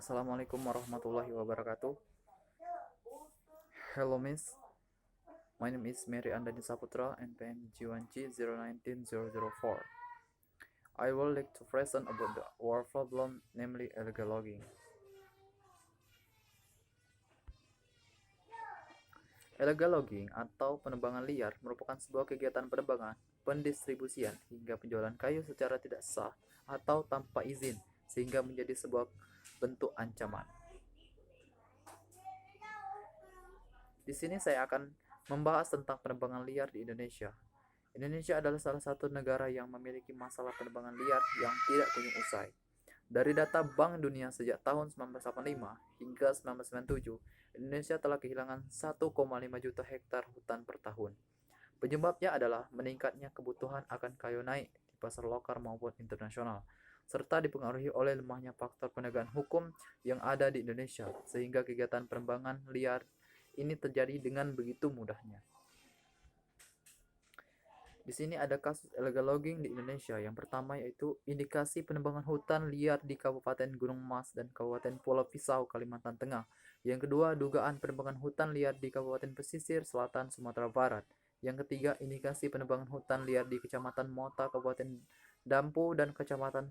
Assalamualaikum warahmatullahi wabarakatuh. Hello Miss, my name is Mary Andani Saputra, NPM G1G019004. I would like to present about our problem, namely illegal logging. Illegal logging atau penebangan liar merupakan sebuah kegiatan penebangan, pendistribusian, hingga penjualan kayu secara tidak sah atau tanpa izin, sehingga menjadi sebuah bentuk ancaman. Di sini saya akan membahas tentang penebangan liar di Indonesia. Indonesia adalah salah satu negara yang memiliki masalah penebangan liar yang tidak kunjung usai. Dari data Bank Dunia sejak tahun 1985 hingga 1997, Indonesia telah kehilangan 1,5 juta hektar hutan per tahun. Penyebabnya adalah meningkatnya kebutuhan akan kayu naik di pasar lokal maupun internasional, serta dipengaruhi oleh lemahnya faktor penegakan hukum yang ada di Indonesia, sehingga kegiatan penebangan liar ini terjadi dengan begitu mudahnya. Di sini ada kasus illegal logging di Indonesia. Yang pertama yaitu indikasi penebangan hutan liar di Kabupaten Gunung Mas dan Kabupaten Pulau Pisau, Kalimantan Tengah. Yang kedua, dugaan penebangan hutan liar di Kabupaten Pesisir Selatan, Sumatera Barat. Yang ketiga, indikasi penebangan hutan liar di Kecamatan Mota, Kabupaten Dampu, dan Kecamatan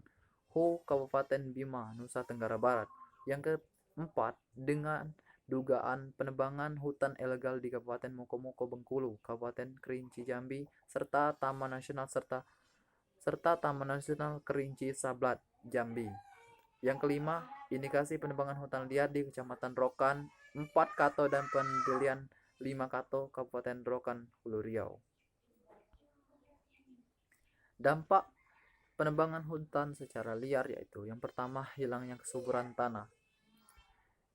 Hu, Kabupaten Bima, Nusa Tenggara Barat. Yang keempat, dengan dugaan penebangan hutan ilegal di Kabupaten Mokomoko Bengkulu, Kabupaten Kerinci Jambi, serta Taman Nasional Taman Nasional Kerinci Sablat Jambi. Yang kelima, indikasi penebangan hutan liar di Kecamatan Rokan 4 Kato dan Pendelian 5 Kato, Kabupaten Rokan, Hulu Riau. Dampak penebangan hutan secara liar yaitu yang pertama, hilangnya kesuburan tanah.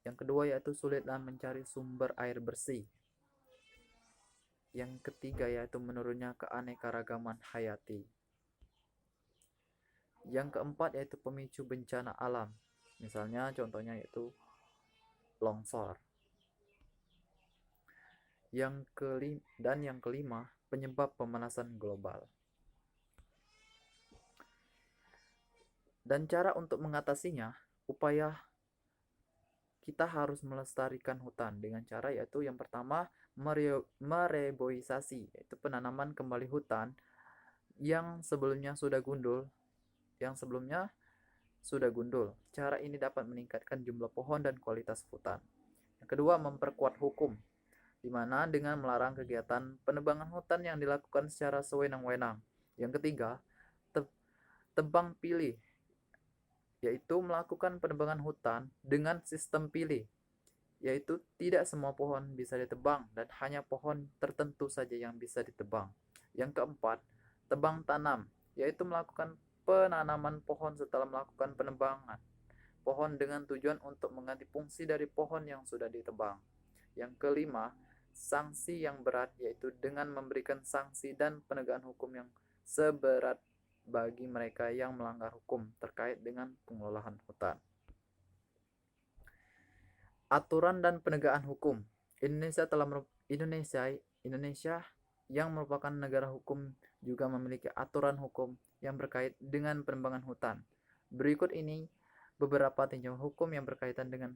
Yang kedua yaitu sulitlah mencari sumber air bersih. Yang ketiga yaitu menurunnya keanekaragaman hayati. Yang keempat yaitu pemicu bencana alam. Misalnya contohnya yaitu longsor. Yang kelima penyebab pemanasan global. Dan cara untuk mengatasinya, upaya kita harus melestarikan hutan dengan cara yaitu yang pertama mereboisasi, yaitu penanaman kembali hutan yang sebelumnya sudah gundul. Cara ini dapat meningkatkan jumlah pohon dan kualitas hutan. Yang kedua, memperkuat hukum, di mana dengan melarang kegiatan penebangan hutan yang dilakukan secara sewenang-wenang. Yang ketiga, tebang pilih, yaitu melakukan penebangan hutan dengan sistem pilih, yaitu tidak semua pohon bisa ditebang dan hanya pohon tertentu saja yang bisa ditebang. Yang keempat, tebang tanam, yaitu melakukan penanaman pohon setelah melakukan penebangan pohon dengan tujuan untuk mengganti fungsi dari pohon yang sudah ditebang. Yang kelima, sanksi yang berat, yaitu dengan memberikan sanksi dan penegakan hukum yang seberat bagi mereka yang melanggar hukum terkait dengan pengelolaan hutan. Aturan dan penegakan hukum. Indonesia yang merupakan negara hukum juga memiliki aturan hukum yang berkait dengan penebangan hutan. Berikut ini beberapa tinjauan hukum yang berkaitan dengan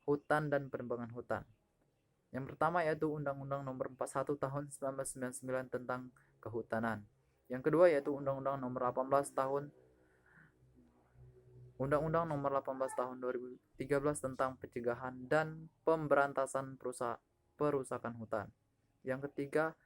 hutan dan penebangan hutan. Yang pertama yaitu Undang-Undang Nomor 41 Tahun 1999 tentang Kehutanan. Yang kedua yaitu Undang-Undang Nomor 18 Tahun 2013 tentang pencegahan dan pemberantasan perusakan hutan. Yang ketiga,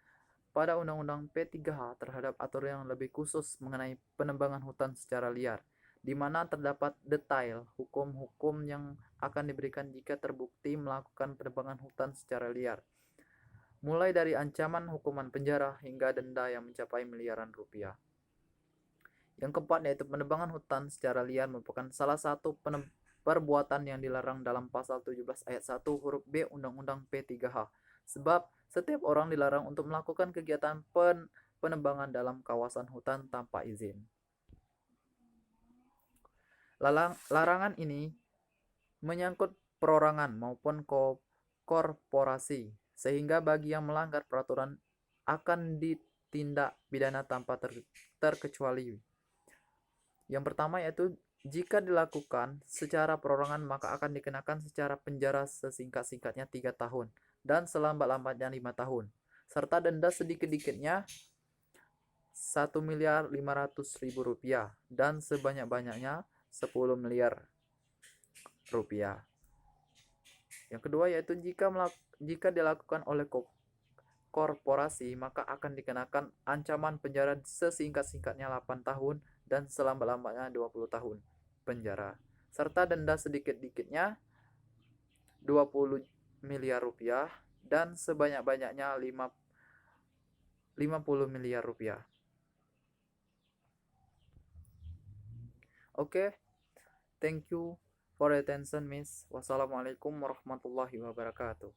pada Undang-Undang P3H terhadap aturan yang lebih khusus mengenai penebangan hutan secara liar, di mana terdapat detail hukum-hukum yang akan diberikan jika terbukti melakukan penebangan hutan secara liar, mulai dari ancaman hukuman penjara hingga denda yang mencapai miliaran rupiah. Yang keempat yaitu penebangan hutan secara liar merupakan salah satu perbuatan yang dilarang dalam pasal 17 ayat 1 huruf B Undang-Undang P3H. Sebab setiap orang dilarang untuk melakukan kegiatan penebangan dalam kawasan hutan tanpa izin. Larangan ini menyangkut perorangan maupun korporasi, sehingga bagi yang melanggar peraturan akan ditindak pidana tanpa terkecuali. Yang pertama yaitu Jika dilakukan secara perorangan, maka akan dikenakan secara penjara sesingkat-singkatnya 3 tahun dan selambat-lambatnya 5 tahun, serta denda sedikit-dikitnya 1.500.000 rupiah dan sebanyak-banyaknya 10 miliar rupiah. Yang kedua yaitu jika dilakukan oleh korporasi, maka akan dikenakan ancaman penjara sesingkat-singkatnya 8 tahun dan selambat-lambatnya 20 tahun penjara, serta denda sedikit-dikitnya 20 miliar rupiah dan sebanyak-banyaknya 50 miliar rupiah. Oke, thank you for your attention, Miss. Wassalamualaikum warahmatullahi wabarakatuh.